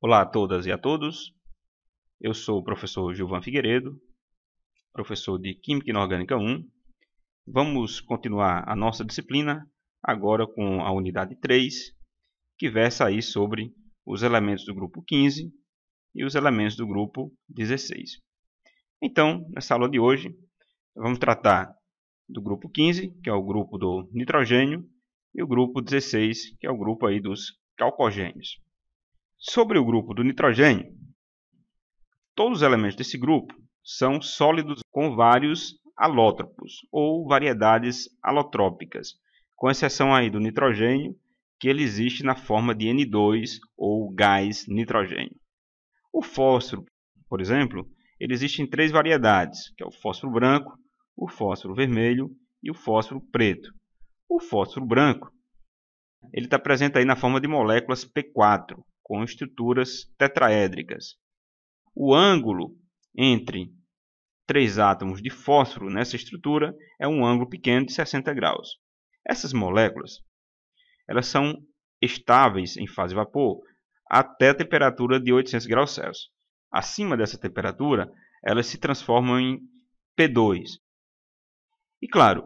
Olá a todas e a todos, eu sou o professor Gilvan Figueiredo, professor de Química Inorgânica 1. Vamos continuar a nossa disciplina agora com a unidade 3, que versa aí sobre os elementos do grupo 15 e os elementos do grupo 16. Então, nessa aula de hoje, vamos tratar do grupo 15, que é o grupo do nitrogênio, e o grupo 16, que é o grupo aí dos calcogênios. Sobre o grupo do nitrogênio, todos os elementos desse grupo são sólidos com vários alótropos ou variedades alotrópicas, com exceção aí do nitrogênio, que ele existe na forma de N2 ou gás nitrogênio. O fósforo, por exemplo, ele existe em três variedades, que é o fósforo branco, o fósforo vermelho e o fósforo preto. O fósforo branco ele está presente aí na forma de moléculas P4, com estruturas tetraédricas. O ângulo entre três átomos de fósforo nessa estrutura é um ângulo pequeno de 60 graus. Essas moléculas elas são estáveis em fase vapor até a temperatura de 800 graus Celsius. Acima dessa temperatura, elas se transformam em P2. E claro,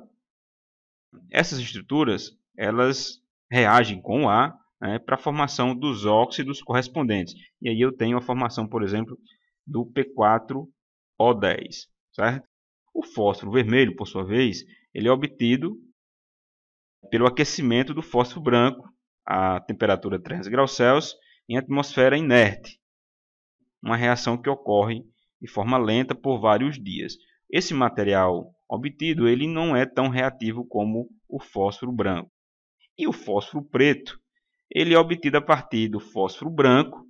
essas estruturas elas reagem com o ar, para a formação dos óxidos correspondentes. E aí eu tenho a formação, por exemplo, do P4O10. Certo? O fósforo vermelho, por sua vez, ele é obtido pelo aquecimento do fósforo branco a temperatura de 300 graus Celsius em atmosfera inerte. Uma reação que ocorre de forma lenta por vários dias. Esse material obtido ele não é tão reativo como o fósforo branco. E o fósforo preto ele é obtido a partir do fósforo branco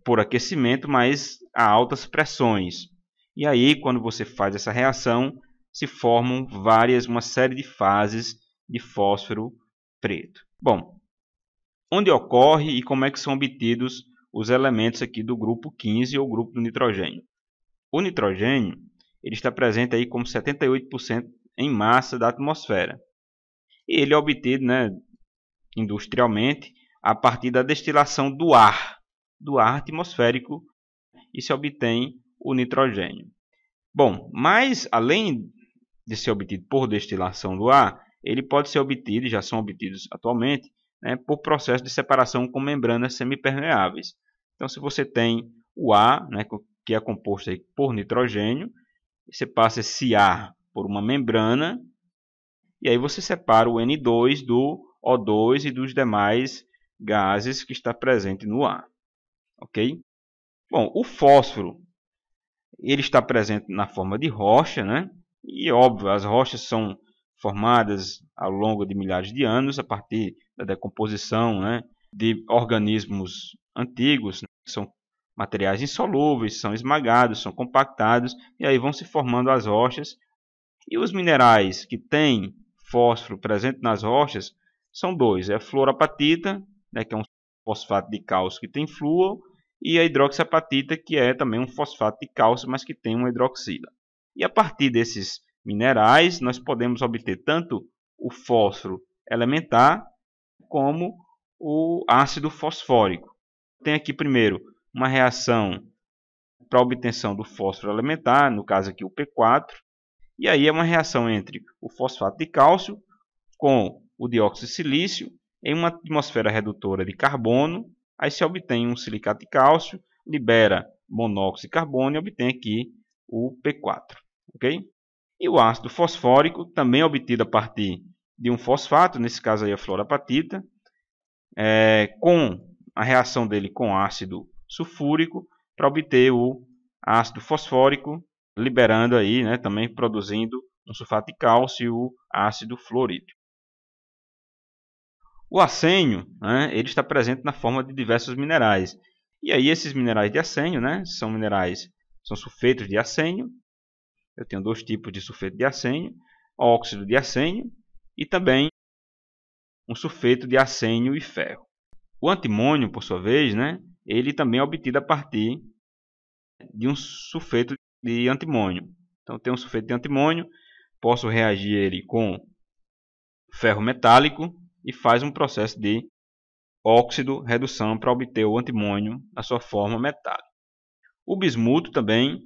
por aquecimento, mas a altas pressões. E aí, quando você faz essa reação, se formam uma série de fases de fósforo preto. Bom, onde ocorre e como é que são obtidos os elementos aqui do grupo 15 ou grupo do nitrogênio? O nitrogênio ele está presente aí como 78% em massa da atmosfera. E ele é obtido, industrialmente, a partir da destilação do ar atmosférico, e se obtém o nitrogênio. Bom, mas além de ser obtido por destilação do ar, ele pode ser obtido, e já são obtidos atualmente, por processo de separação com membranas semipermeáveis. Então, se você tem o ar, que é composto aí por nitrogênio, você passa esse ar por uma membrana, e aí você separa o N2 do O2 e dos demais gases que está presente no ar. Ok? Bom, o fósforo ele está presente na forma de rocha, E óbvio, as rochas são formadas ao longo de milhares de anos a partir da decomposição, de organismos antigos, que são materiais insolúveis, são esmagados, são compactados e aí vão se formando as rochas. E os minerais que têm fósforo presente nas rochas são dois, é a fluorapatita, que é um fosfato de cálcio que tem flúor, e a hidroxiapatita, que é também um fosfato de cálcio, mas que tem uma hidroxila. E a partir desses minerais, nós podemos obter tanto o fósforo elementar, como o ácido fosfórico. Tem aqui primeiro uma reação para a obtenção do fósforo elementar, no caso aqui o P4, e aí é uma reação entre o fosfato de cálcio com o dióxido de silício em uma atmosfera redutora de carbono. Aí se obtém um silicato de cálcio, libera monóxido de carbono e obtém aqui o P4. Okay? E o ácido fosfórico, também obtido a partir de um fosfato, nesse caso aí a fluorapatita, com a reação dele com ácido sulfúrico, para obter o ácido fosfórico, liberando aí, também produzindo um sulfato de cálcio e o ácido fluorídrico. O arsênio, ele está presente na forma de diversos minerais. E aí esses minerais de arsênio, são sulfetos de arsênio. Eu tenho dois tipos de sulfeto de arsênio, óxido de arsênio e também um sulfeto de arsênio e ferro. O antimônio, por sua vez, ele também é obtido a partir de um sulfeto de antimônio. Então, tem um sulfeto de antimônio, posso reagir ele com ferro metálico e faz um processo de óxido, redução para obter o antimônio na sua forma metálica. O bismuto também,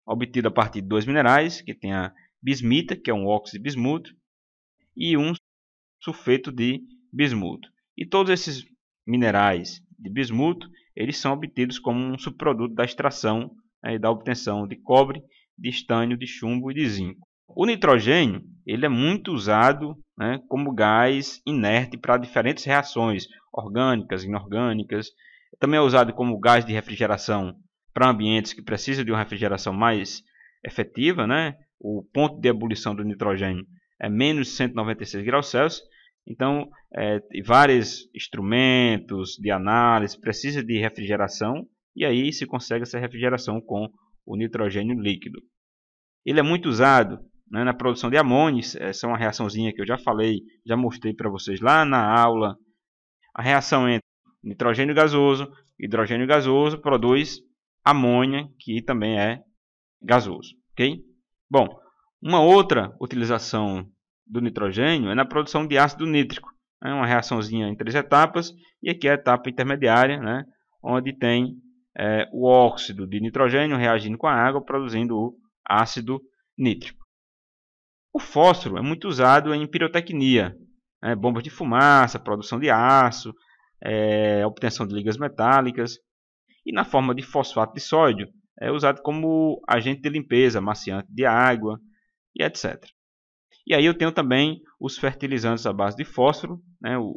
obtido a partir de dois minerais, que tem a bismita, que é um óxido de bismuto, e um sulfeto de bismuto. E todos esses minerais de bismuto, eles são obtidos como um subproduto da extração e da obtenção de cobre, de estânio, de chumbo e de zinco. O nitrogênio ele é muito usado como gás inerte para diferentes reações orgânicas, inorgânicas. Também é usado como gás de refrigeração para ambientes que precisam de uma refrigeração mais efetiva. O ponto de ebulição do nitrogênio é menos 196 graus Celsius. Então, vários instrumentos de análise precisam de refrigeração e aí se consegue essa refrigeração com o nitrogênio líquido. Ele é muito usado na produção de amônio. Essa é uma reaçãozinha que eu já falei, já mostrei para vocês lá na aula. A reação entre nitrogênio gasoso e hidrogênio gasoso produz amônia, que também é gasoso. Okay? Bom, uma outra utilização do nitrogênio é na produção de ácido nítrico. É uma reaçãozinha em 3 etapas, e aqui é a etapa intermediária, onde tem o óxido de nitrogênio reagindo com a água, produzindo o ácido nítrico. O fósforo é muito usado em pirotecnia, bombas de fumaça, produção de aço, obtenção de ligas metálicas, e na forma de fosfato de sódio é usado como agente de limpeza, amaciante de água e etc. E aí eu tenho também os fertilizantes à base de fósforo,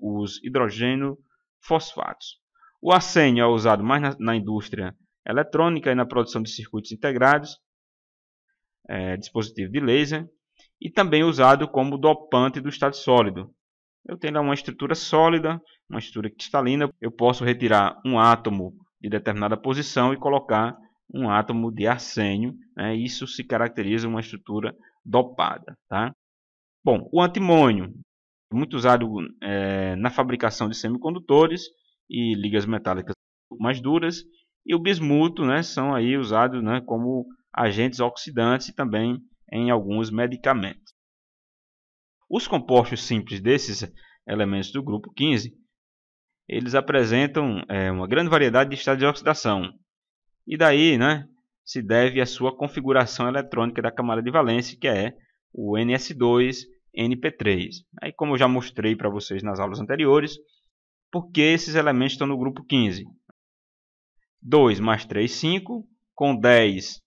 os hidrogênio fosfatos. O arsênio é usado mais na indústria eletrônica e na produção de circuitos integrados, dispositivo de laser, e também usado como dopante do estado sólido. Eu tenho uma estrutura sólida, uma estrutura cristalina, eu posso retirar um átomo de determinada posição e colocar um átomo de arsênio. Isso se caracteriza uma estrutura dopada. Tá? Bom, o antimônio é muito usado na fabricação de semicondutores e ligas metálicas mais duras, e o bismuto são aí usados como agentes oxidantes e também em alguns medicamentos. Os compostos simples desses elementos do grupo 15, eles apresentam uma grande variedade de estados de oxidação, e daí se deve à sua configuração eletrônica da camada de valência, que é o NS2-NP3. Aí, como eu já mostrei para vocês nas aulas anteriores, por que esses elementos estão no grupo 15? 2 mais 3, 5, com 10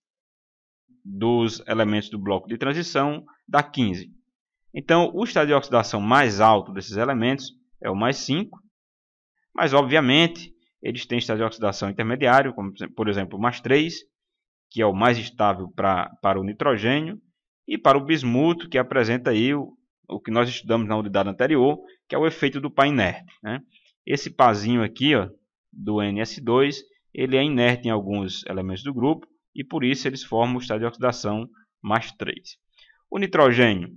dos elementos do bloco de transição dá 15. Então, o estado de oxidação mais alto desses elementos é o mais 5, mas obviamente eles têm estado de oxidação intermediário, como por exemplo o mais 3, que é o mais estável para o nitrogênio, e para o bismuto, que apresenta aí o que nós estudamos na unidade anterior, que é o efeito do pá inerte. Esse pazinho aqui do NS2, ele é inerte em alguns elementos do grupo, e por isso eles formam o estado de oxidação mais 3. O nitrogênio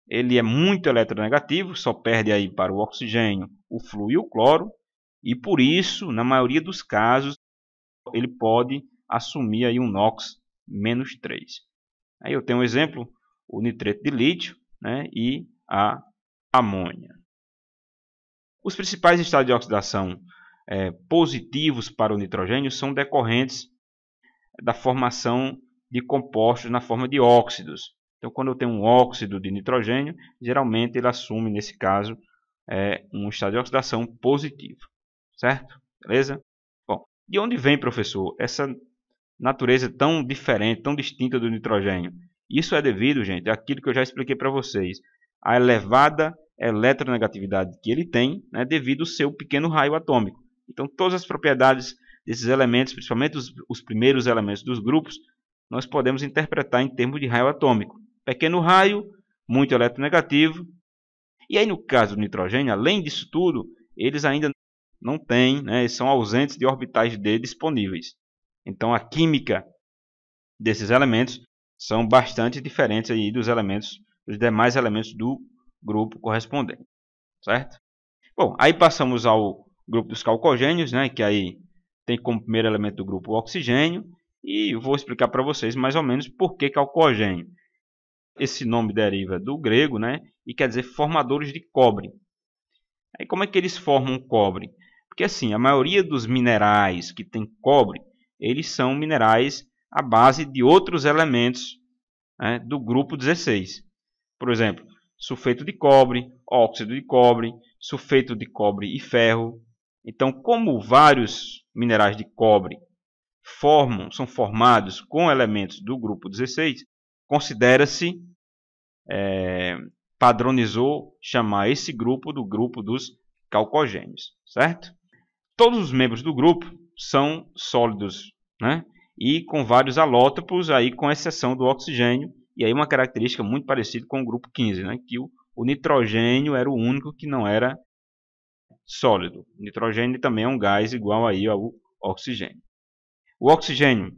ele é muito eletronegativo, só perde aí para o oxigênio, o flúor e o cloro, e por isso, na maioria dos casos, ele pode assumir aí um NOx -3. Aí eu tenho um exemplo, o nitreto de lítio e a amônia. Os principais estados de oxidação positivos para o nitrogênio são decorrentes da formação de compostos na forma de óxidos. Então, quando eu tenho um óxido de nitrogênio, geralmente ele assume, nesse caso, um estado de oxidação positivo. Certo? Beleza? Bom, de onde vem, professor, essa natureza tão diferente, tão distinta do nitrogênio? Isso é devido, gente, àquilo que eu já expliquei para vocês. A elevada eletronegatividade que ele tem, devido ao seu pequeno raio atômico. Então, todas as propriedades desses elementos, principalmente os primeiros elementos dos grupos, nós podemos interpretar em termos de raio atômico. Pequeno raio, muito eletronegativo. E aí, no caso do nitrogênio, além disso tudo, eles ainda não têm, são ausentes de orbitais D disponíveis. Então, a química desses elementos são bastante diferentes aí dos demais elementos do grupo correspondente. Certo? Bom, aí passamos ao grupo dos calcogênios, que aí tem como primeiro elemento do grupo o oxigênio, e eu vou explicar para vocês mais ou menos por que calcogênio. Esse nome deriva do grego, e quer dizer formadores de cobre. Aí como é que eles formam cobre? Porque assim, a maioria dos minerais que tem cobre, eles são minerais à base de outros elementos, né, do grupo 16. Por exemplo, sulfeto de cobre, óxido de cobre, sulfeto de cobre e ferro. Então, como vários minerais de cobre são formados com elementos do grupo 16, considera-se, padronizou chamar esse grupo do grupo dos calcogênios, certo? Todos os membros do grupo são sólidos, né? E com vários alótropos, aí com exceção do oxigênio, e aí uma característica muito parecida com o grupo 15, né? Que o nitrogênio era o único que não era sólido. O nitrogênio também é um gás igual aí ao oxigênio. O oxigênio,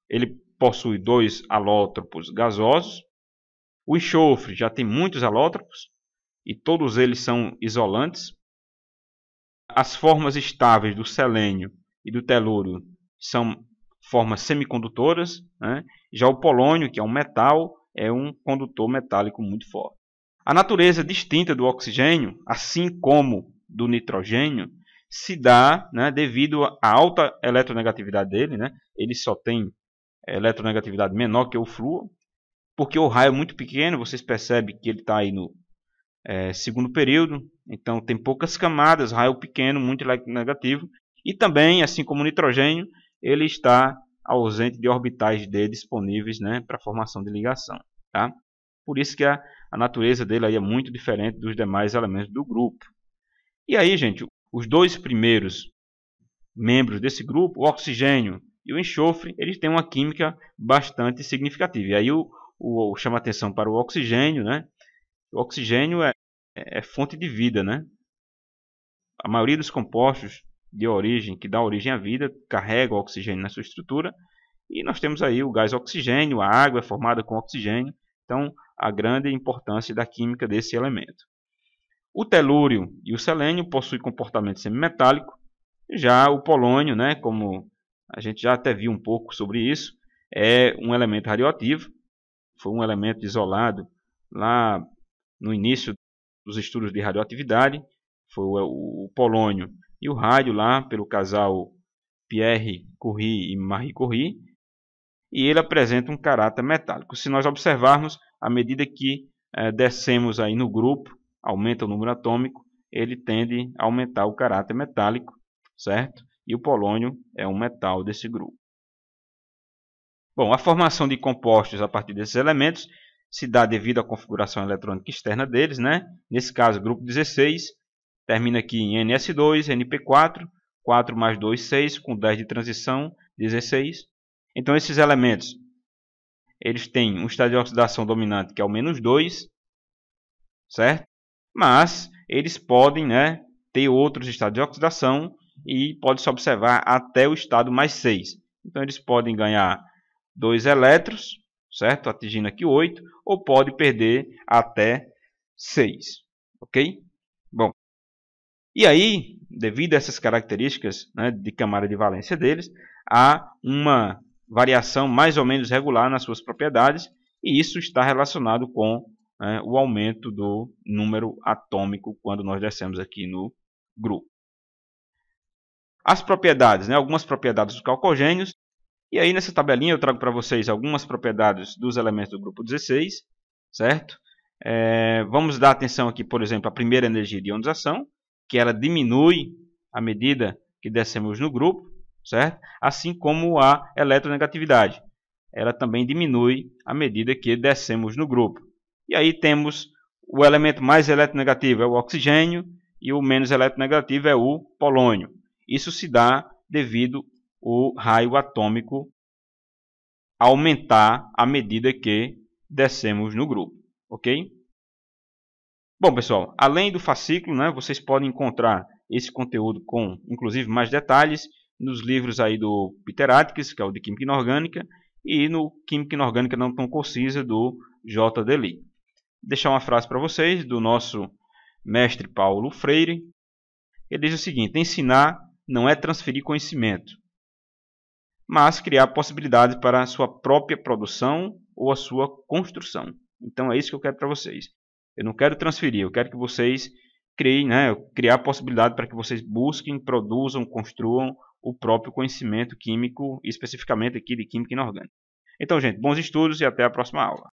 ele possui 2 alótropos gasosos. O enxofre já tem muitos alótropos e todos eles são isolantes. As formas estáveis do selênio e do telúrio são formas semicondutoras, né? Já o polônio, que é um metal, é um condutor metálico muito forte. A natureza distinta do oxigênio, assim como do nitrogênio, se dá, né, devido à alta eletronegatividade dele, né? Ele só tem eletronegatividade menor que o flúor, porque o raio é muito pequeno. Vocês percebem que ele está aí no segundo período, então tem poucas camadas, raio pequeno, muito eletronegativo, e também, assim como o nitrogênio, ele está ausente de orbitais D disponíveis, né, para formação de ligação. Tá? Por isso que a natureza dele aí é muito diferente dos demais elementos do grupo. E aí, gente, os dois primeiros membros desse grupo, o oxigênio e o enxofre, eles têm uma química bastante significativa. E aí chama atenção para o oxigênio, né? O oxigênio é fonte de vida, né? A maioria dos compostos de origem, que dá origem à vida, carrega o oxigênio na sua estrutura. E nós temos aí o gás oxigênio, a água é formada com oxigênio. Então, a grande importância da química desse elemento. O telúrio e o selênio possuem comportamento semimetálico. Já o polônio, né, como a gente já até viu um pouco sobre isso, é um elemento radioativo. Foi um elemento isolado lá no início dos estudos de radioatividade. Foi o polônio e o rádio lá pelo casal Pierre Curie e Marie Curie. E ele apresenta um caráter metálico. Se nós observarmos, à medida que descemos aí no grupo, aumenta o número atômico, ele tende a aumentar o caráter metálico, certo? E o polônio é um metal desse grupo. Bom, a formação de compostos a partir desses elementos se dá devido à configuração eletrônica externa deles, né? Nesse caso, o grupo 16 termina aqui em NS2, NP4, 4 mais 2, 6, com 10 de transição, 16. Então, esses elementos, eles têm um estado de oxidação dominante que é o -2, certo? Mas eles podem, né, ter outros estados de oxidação e pode-se observar até o estado mais 6. Então, eles podem ganhar 2 elétrons, certo? Atingindo aqui 8, ou pode perder até 6, ok? Bom, e aí, devido a essas características, né, de camada de valência deles, há uma variação mais ou menos regular nas suas propriedades, e isso está relacionado com o aumento do número atômico quando nós descemos aqui no grupo. As propriedades, né, algumas propriedades dos calcogênios. E aí nessa tabelinha eu trago para vocês algumas propriedades dos elementos do grupo 16, certo? Vamos dar atenção aqui, por exemplo, à primeira energia de ionização, que ela diminui à medida que descemos no grupo, certo? Assim como a eletronegatividade. Ela também diminui à medida que descemos no grupo. E aí temos o elemento mais eletronegativo é o oxigênio e o menos eletronegativo é o polônio. Isso se dá devido o raio atômico aumentar à medida que descemos no grupo, ok? Bom, pessoal, além do fascículo, né, vocês podem encontrar esse conteúdo com, inclusive, mais detalhes nos livros aí do Peter Atkins, que é o de Química Inorgânica, e no Química Inorgânica Não Tão Concisa, do J.D. Lee. Vou deixar uma frase para vocês do nosso mestre Paulo Freire. Ele diz o seguinte: ensinar não é transferir conhecimento, mas criar possibilidades para a sua própria produção ou a sua construção. Então é isso que eu quero para vocês. Eu não quero transferir, eu quero que vocês criar a possibilidade para que vocês busquem, produzam, construam o próprio conhecimento químico, especificamente aqui de química inorgânica. Então, gente, bons estudos e até a próxima aula.